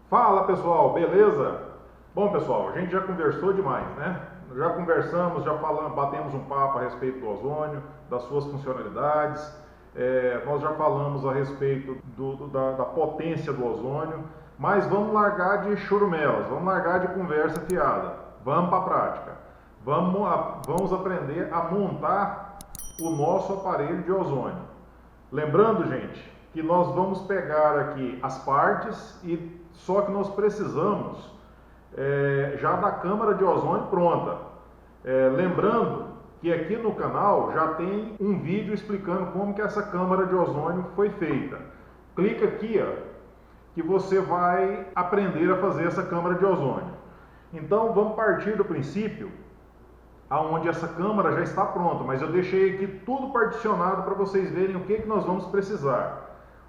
Fala pessoal, beleza? Bom pessoal, a gente já conversou demais, né? Já conversamos, já falamos, batemos um papo a respeito do ozônio, das suas funcionalidades, nós já falamos a respeito da potência do ozônio, mas vamos largar de churumelas, vamos largar de conversa fiada, vamos para a prática, vamos aprender a montar o nosso aparelho de ozônio. Lembrando, gente, que nós vamos pegar aqui as partes e só que nós precisamos já da câmara de ozônio pronta. Lembrando que aqui no canal já tem um vídeo explicando como que essa câmara de ozônio foi feita. Clica aqui, ó, que você vai aprender a fazer essa câmara de ozônio. Então vamos partir do princípio aonde essa câmara já está pronta, mas eu deixei aqui tudo particionado para vocês verem o que nós vamos precisar.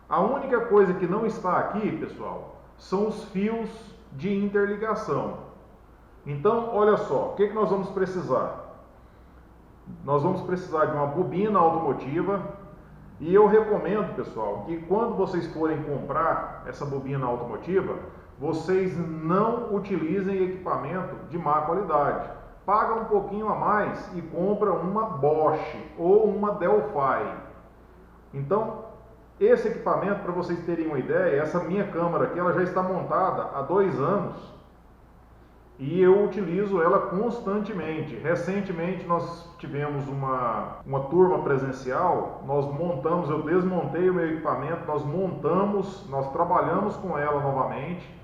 A única coisa que não está aqui, pessoal, são os fios de interligação. Então, olha só, o que nós vamos precisar? Nós vamos precisar de uma bobina automotiva e eu recomendo, pessoal, que quando vocês forem comprar essa bobina automotiva, vocês não utilizem equipamento de má qualidade. Paga um pouquinho a mais e compra uma Bosch ou uma Delphi. Então, esse equipamento, para vocês terem uma ideia, essa minha câmera aqui, ela já está montada há 2 anos e eu utilizo ela constantemente. Recentemente nós tivemos uma turma presencial, eu desmontei o meu equipamento, nós trabalhamos com ela novamente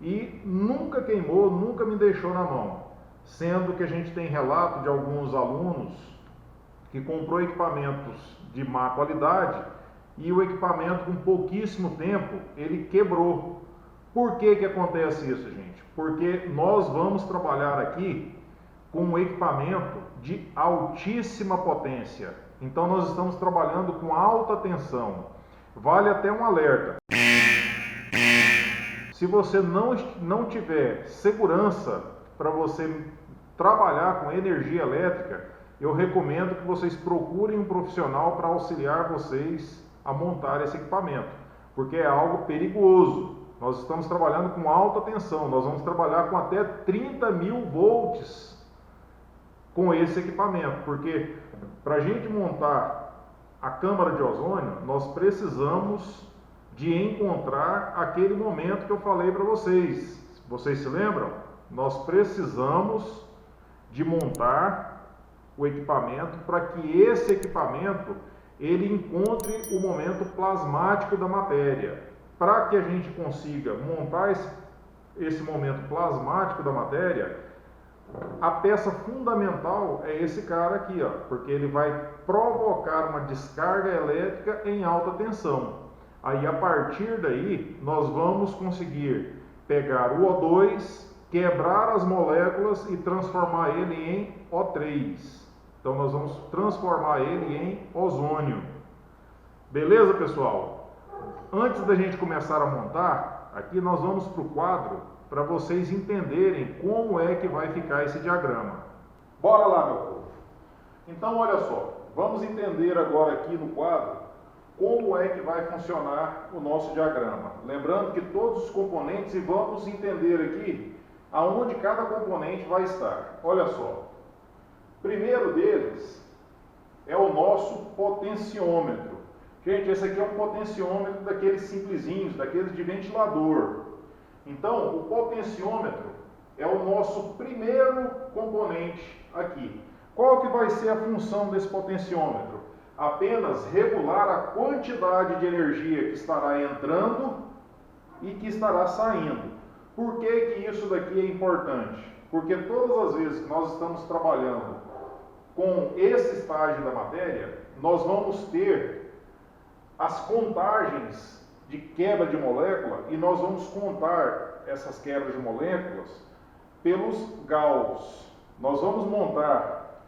e nunca queimou, nunca me deixou na mão. Sendo que a gente tem relato de alguns alunos que comprou equipamentos de má qualidade e o equipamento com pouquíssimo tempo ele quebrou. Por que acontece isso, gente? Porque nós vamos trabalhar aqui com um equipamento de altíssima potência. Então nós estamos trabalhando com alta tensão. Vale até um alerta. Se você não tiver segurança para você trabalhar com energia elétrica, eu recomendo que vocês procurem um profissional para auxiliar vocês a montar esse equipamento, porque é algo perigoso. Nós estamos trabalhando com alta tensão, nós vamos trabalhar com até 30.000 volts com esse equipamento, porque para a gente montar a câmara de ozônio, nós precisamos de encontrar aquele momento que eu falei para vocês. Vocês se lembram? Nós precisamos de montar o equipamento para que esse equipamento ele encontre o momento plasmático da matéria. Para que a gente consiga montar esse momento plasmático da matéria, a peça fundamental é esse cara aqui, ó, porque ele vai provocar uma descarga elétrica em alta tensão. Aí a partir daí nós vamos conseguir pegar o O2, quebrar as moléculas e transformar ele em O3. Então nós vamos transformar ele em ozônio. Beleza, pessoal? Antes da gente começar a montar, aqui nós vamos para o quadro para vocês entenderem como é que vai ficar esse diagrama. Bora lá, meu povo! Então olha só, vamos entender agora aqui no quadro como é que vai funcionar o nosso diagrama. Lembrando que todos os componentes, e vamos entender aqui aonde cada componente vai estar. Olha só, primeiro deles é o nosso potenciômetro. Gente, esse aqui é um potenciômetro daqueles simplesinhos, daqueles de ventilador. Então, o potenciômetro é o nosso primeiro componente aqui. Qual que vai ser a função desse potenciômetro? Apenas regular a quantidade de energia que estará entrando e que estará saindo. Por que isso daqui é importante? Porque todas as vezes que nós estamos trabalhando com esse estágio da matéria, nós vamos ter as contagens de quebra de molécula e nós vamos contar essas quebras de moléculas pelos Gauss. Nós vamos montar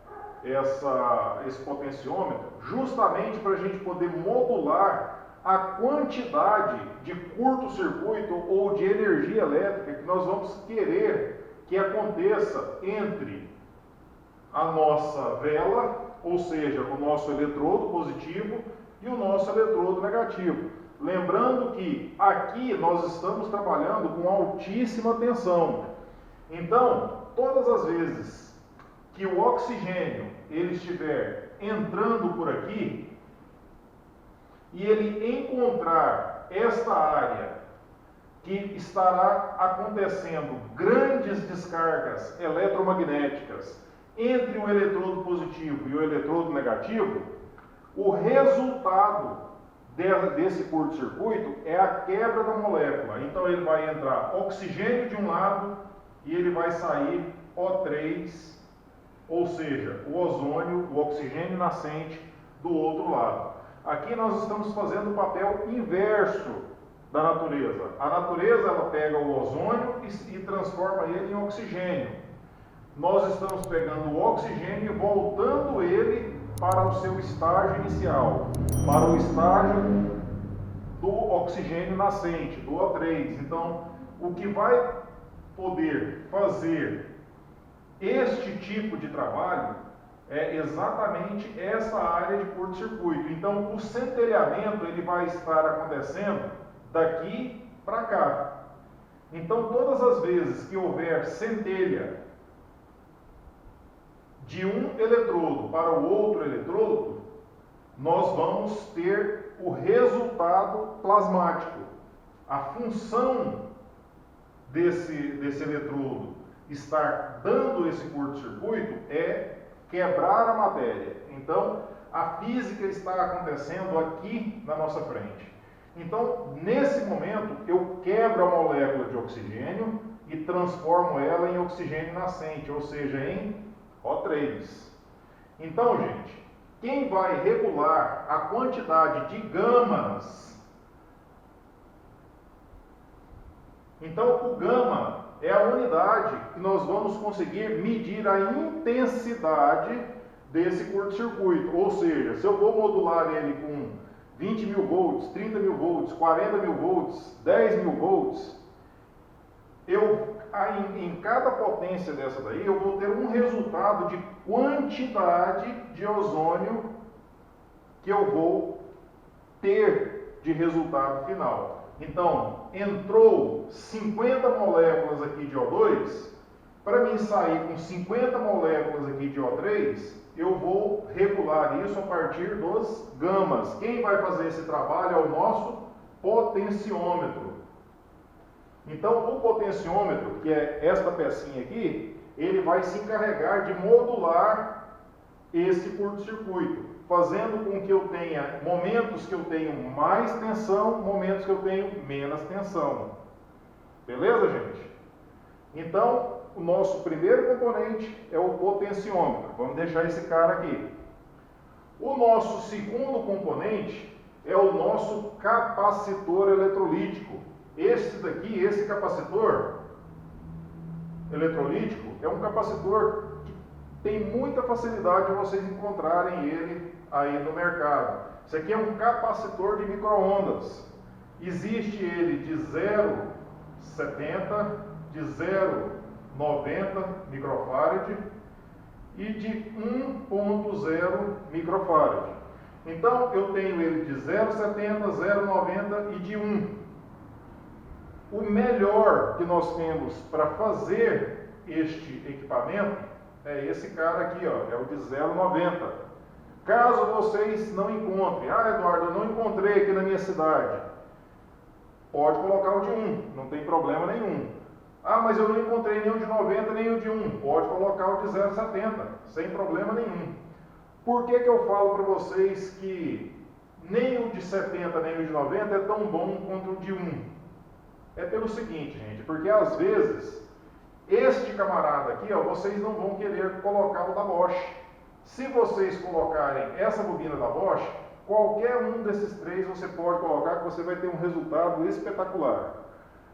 esse potenciômetro justamente para a gente poder modular a quantidade de curto-circuito ou de energia elétrica que nós vamos querer que aconteça entre a nossa vela, ou seja, o nosso eletrodo positivo e o nosso eletrodo negativo. Lembrando que aqui nós estamos trabalhando com altíssima tensão. Então, todas as vezes que o oxigênio ele estiver entrando por aqui e ele encontrar esta área que estará acontecendo grandes descargas eletromagnéticas entre o eletrodo positivo e o eletrodo negativo, o resultado desse curto-circuito é a quebra da molécula. Então ele vai entrar oxigênio de um lado e ele vai sair O3, ou seja, o ozônio, o oxigênio nascente do outro lado. Aqui nós estamos fazendo o papel inverso da natureza. A natureza ela pega o ozônio e transforma ele em oxigênio. Nós estamos pegando o oxigênio e voltando ele para o seu estágio inicial, para o estágio do oxigênio nascente, do O3. Então, o que vai poder fazer este tipo de trabalho é exatamente essa área de curto-circuito. Então, o centelhamento ele vai estar acontecendo daqui para cá. Então, todas as vezes que houver centelha de um eletrodo para o outro eletrodo, nós vamos ter o resultado plasmático. A função desse eletrodo estar dando esse curto-circuito é quebrar a matéria. Então, a física está acontecendo aqui na nossa frente. Então, nesse momento, eu quebro a molécula de oxigênio e transformo ela em oxigênio nascente, ou seja, em O3. Então, gente, quem vai regular a quantidade de gamas? Então, o gama é a unidade que nós vamos conseguir medir a intensidade desse curto-circuito. Ou seja, se eu vou modular ele com 20 mil volts, 30 mil volts, 40 mil volts, 10 mil volts, em cada potência dessa daí, eu vou ter um resultado de quantidade de ozônio que eu vou ter de resultado final. Então, entrou 50 moléculas aqui de O2, para mim sair com 50 moléculas aqui de O3, eu vou regular isso a partir dos gamas. Quem vai fazer esse trabalho é o nosso potenciômetro. Então, o potenciômetro, que é esta pecinha aqui, ele vai se encarregar de modular esse curto-circuito, fazendo com que eu tenha momentos que eu tenho mais tensão, momentos que eu tenho menos tensão. Beleza, gente? Então, o nosso primeiro componente é o potenciômetro. Vamos deixar esse cara aqui. O nosso segundo componente é o nosso capacitor eletrolítico. Esse capacitor eletrolítico é um capacitor que tem muita facilidade de vocês encontrarem ele aí no mercado. Isso aqui é um capacitor de micro-ondas. Existe ele de 0,70, de 0,90 microfarad e de 1,0 microfarad. Então, eu tenho ele de 0,70, 0,90 e de 1. O melhor que nós temos para fazer este equipamento é esse cara aqui, ó, é o de 0,90. Caso vocês não encontrem, Eduardo, eu não encontrei aqui na minha cidade, pode colocar o de 1, não tem problema nenhum. Mas eu não encontrei nem o de 90 nem o de 1, pode colocar o de 0,70, sem problema nenhum. Por que eu falo para vocês que nem o de 70 nem o de 90 é tão bom quanto o de 1? É pelo seguinte, gente, porque às vezes este camarada aqui, ó, vocês não vão querer colocá-lo da Bosch. Se vocês colocarem essa bobina da Bosch, qualquer um desses três você pode colocar que você vai ter um resultado espetacular.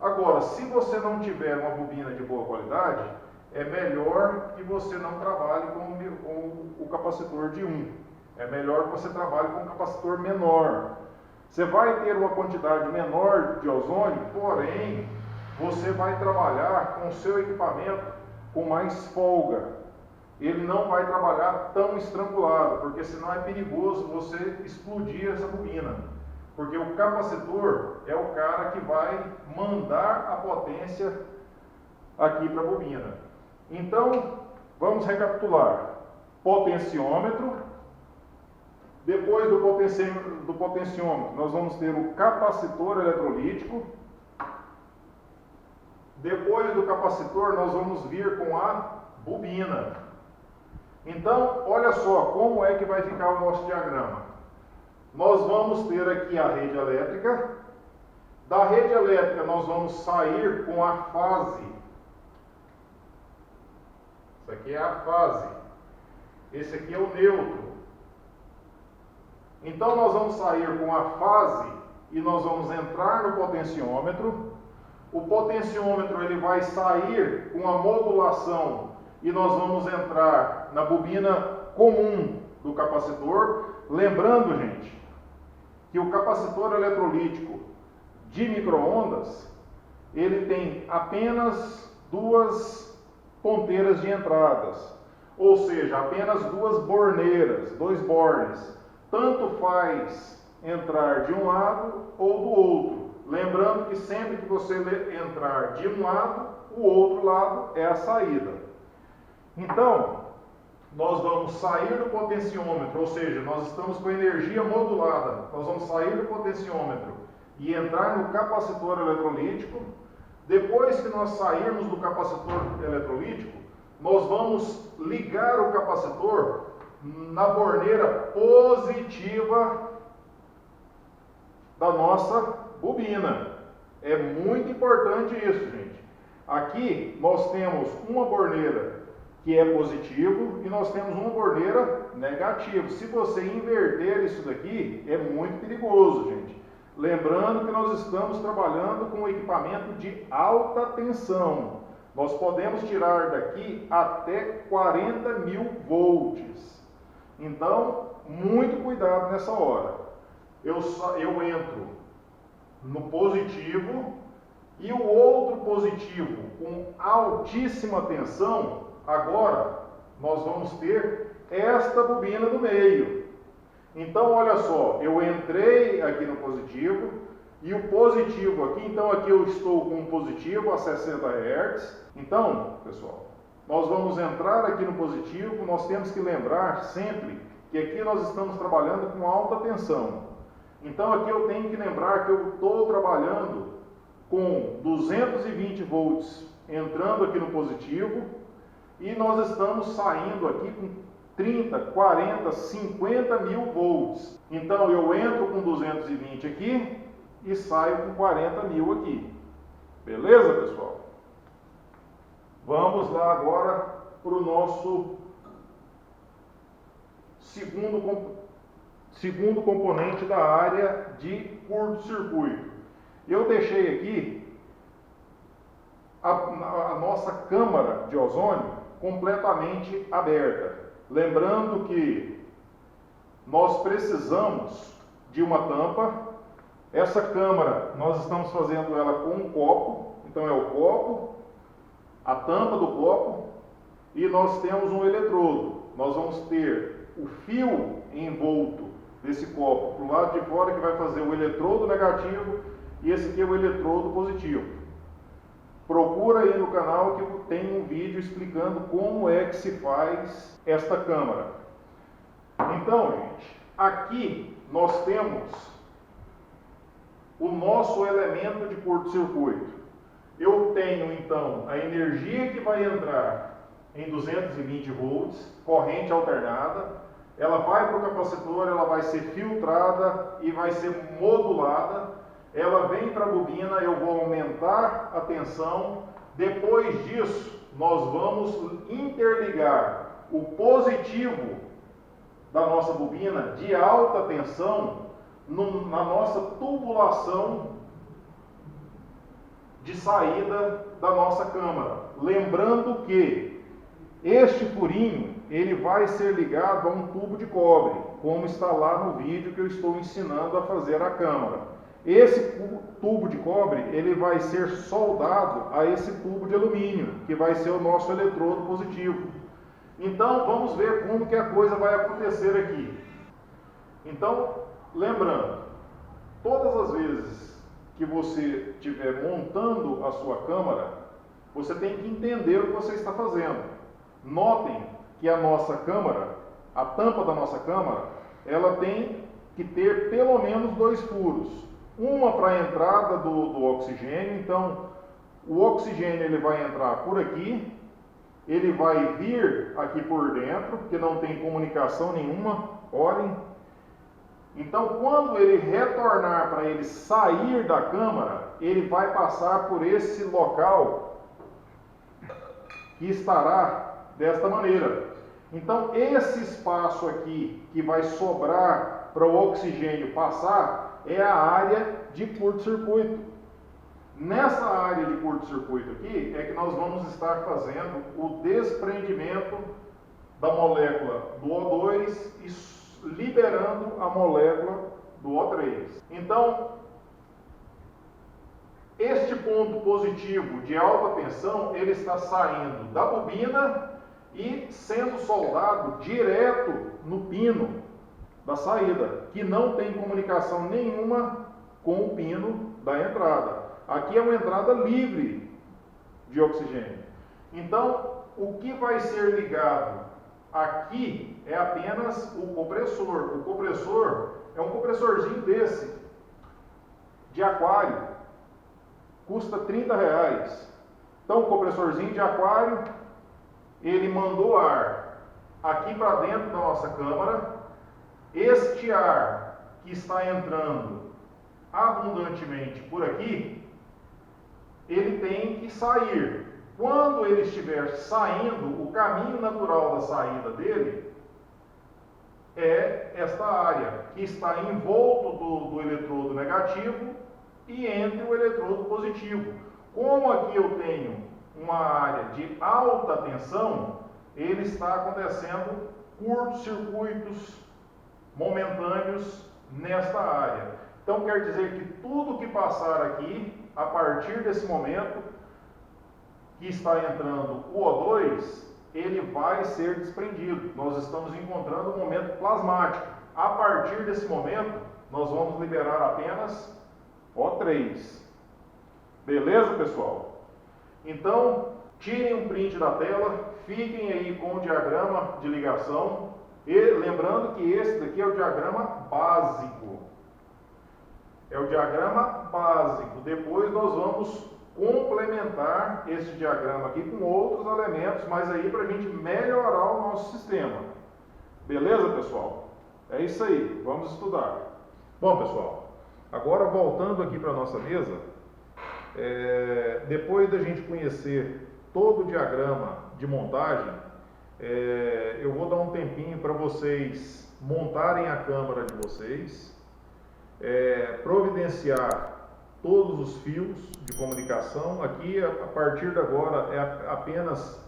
Agora, se você não tiver uma bobina de boa qualidade, é melhor que você não trabalhe com o capacitor de 1. É melhor que você trabalhe com um capacitor menor. Você vai ter uma quantidade menor de ozônio, porém, você vai trabalhar com o seu equipamento com mais folga. Ele não vai trabalhar tão estrangulado, porque senão é perigoso você explodir essa bobina. porque o capacitor é o cara que vai mandar a potência aqui para a bobina. Então, vamos recapitular. Potenciômetro. Depois do potenciômetro, nós vamos ter o capacitor eletrolítico. Depois do capacitor, nós vamos vir com a bobina. Então, olha só como é que vai ficar o nosso diagrama. Nós vamos ter aqui a rede elétrica. Da rede elétrica, nós vamos sair com a fase. Isso aqui é a fase. Esse aqui é o neutro. Então, nós vamos sair com a fase e nós vamos entrar no potenciômetro. O potenciômetro ele vai sair com a modulação e nós vamos entrar na bobina comum do capacitor. Lembrando, gente, que o capacitor eletrolítico de micro-ondas, ele tem apenas duas ponteiras de entradas, ou seja, apenas duas borneiras, dois bornes. Tanto faz entrar de um lado ou do outro. Lembrando que sempre que você entrar de um lado, o outro lado é a saída. Então, nós vamos sair do potenciômetro, ou seja, nós estamos com energia modulada. Nós vamos sair do potenciômetro e entrar no capacitor eletrolítico. Depois que nós sairmos do capacitor eletrolítico, nós vamos ligar o capacitor na borneira positiva da nossa bobina. É muito importante isso, gente. Aqui nós temos uma borneira que é positivo e nós temos uma borneira negativa. Se você inverter isso daqui, é muito perigoso, gente. Lembrando que nós estamos trabalhando com equipamento de alta tensão. Nós podemos tirar daqui até 40.000 volts. Então, muito cuidado nessa hora. Eu entro no positivo e o outro positivo com altíssima tensão. Agora, nós vamos ter esta bobina do meio. Então, olha só, eu entrei aqui no positivo e o positivo aqui, então aqui eu estou com um positivo a 60 Hz. Então, pessoal, nós vamos entrar aqui no positivo, nós temos que lembrar sempre que aqui nós estamos trabalhando com alta tensão. Então aqui eu tenho que lembrar que eu estou trabalhando com 220 volts entrando aqui no positivo e nós estamos saindo aqui com 30, 40, 50.000 volts. Então eu entro com 220 aqui e saio com 40.000 aqui. Beleza, pessoal? Vamos lá agora para o nosso segundo componente da área de curto-circuito. Eu deixei aqui a nossa câmara de ozônio completamente aberta. Lembrando que nós precisamos de uma tampa. Essa câmara, nós estamos fazendo ela com um copo. Então é o copo, a tampa do copo e nós temos um eletrodo. Nós vamos ter o fio envolto desse copo para o lado de fora que vai fazer o eletrodo negativo e esse aqui é o eletrodo positivo. Procura aí no canal que tem um vídeo explicando como é que se faz esta câmara. Então, gente, aqui nós temos o nosso elemento de curto-circuito. Eu tenho então a energia que vai entrar em 220 volts, corrente alternada. Ela vai para o capacitor, ela vai ser filtrada e vai ser modulada. Ela vem para a bobina, eu vou aumentar a tensão. Depois disso, nós vamos interligar o positivo da nossa bobina de alta tensão na nossa tubulação de saída da nossa câmara. Lembrando que este furinho ele vai ser ligado a um tubo de cobre, como está lá no vídeo que eu estou ensinando a fazer a câmara. Esse tubo de cobre ele vai ser soldado a esse tubo de alumínio, que vai ser o nosso eletrodo positivo. Então vamos ver como que a coisa vai acontecer aqui. Então, lembrando, todas as vezes que você estiver montando a sua câmara, você tem que entender o que você está fazendo. Notem que a nossa câmara, a tampa da nossa câmara, ela tem que ter pelo menos 2 furos. Uma para a entrada do oxigênio, então o oxigênio ele vai entrar por aqui, ele vai vir aqui por dentro, porque não tem comunicação nenhuma, olhem. Então, quando ele retornar para ele sair da câmara, ele vai passar por esse local que estará desta maneira. Então, esse espaço aqui que vai sobrar para o oxigênio passar é a área de curto-circuito. Nessa área de curto-circuito aqui é que nós vamos estar fazendo o desprendimento da molécula do O2 e liberando a molécula do O3. Então, este ponto positivo de alta tensão, ele está saindo da bobina e sendo soldado direto no pino da saída, que não tem comunicação nenhuma com o pino da entrada. Aqui é uma entrada livre de oxigênio. Então, o que vai ser ligado aqui é apenas o compressor. O compressor é um compressorzinho desse, de aquário, custa R$30. Então, o compressorzinho de aquário, ele mandou ar aqui para dentro da nossa câmara. Este ar que está entrando abundantemente por aqui, ele tem que sair. Quando ele estiver saindo, o caminho natural da saída dele é esta área, que está envolto do eletrodo negativo e entre o eletrodo positivo. Como aqui eu tenho uma área de alta tensão, ele está acontecendo curtos-circuitos momentâneos nesta área. Então quer dizer que tudo que passar aqui, a partir desse momento que está entrando o O2, ele vai ser desprendido. Nós estamos encontrando um momento plasmático. A partir desse momento, nós vamos liberar apenas O3. Beleza, pessoal? Então, tirem um print da tela, fiquem aí com o diagrama de ligação. E lembrando que esse daqui é o diagrama básico. É o diagrama básico. Depois nós vamos complementar esse diagrama aqui com outros elementos, mas aí para a gente melhorar o nosso sistema. Beleza, pessoal? É isso aí. Vamos estudar. Bom, pessoal, agora voltando aqui para a nossa mesa, depois da gente conhecer todo o diagrama de montagem, eu vou dar um tempinho para vocês montarem a câmara de vocês, providenciar todos os fios de comunicação. Aqui, a partir de agora, é apenas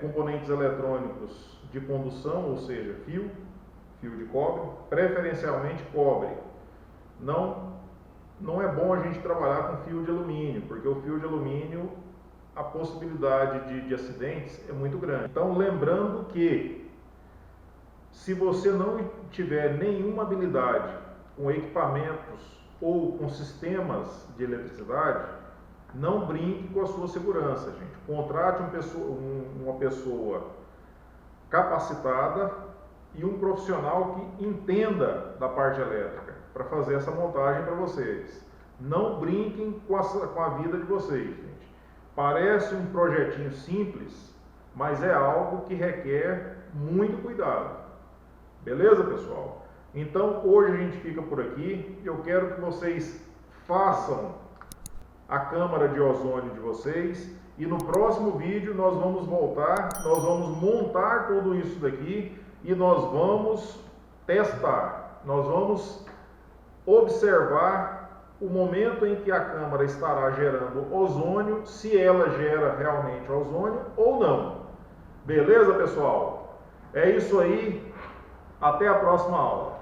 componentes eletrônicos de condução, ou seja, fio de cobre, preferencialmente cobre. Não é bom a gente trabalhar com fio de alumínio, porque o fio de alumínio, a possibilidade de acidentes é muito grande. Então, lembrando que se você não tiver nenhuma habilidade com equipamentos ou com sistemas de eletricidade, não brinque com a sua segurança, gente. Contrate uma pessoa capacitada e um profissional que entenda da parte elétrica para fazer essa montagem para vocês. Não brinquem com a vida de vocês, gente. Parece um projetinho simples, mas é algo que requer muito cuidado. Beleza, pessoal? Então, hoje a gente fica por aqui. Eu quero que vocês façam a câmara de ozônio de vocês e no próximo vídeo nós vamos voltar, nós vamos montar tudo isso daqui e nós vamos testar, nós vamos observar o momento em que a câmara estará gerando ozônio, se ela gera realmente ozônio ou não. Beleza, pessoal? É isso aí. Até a próxima aula.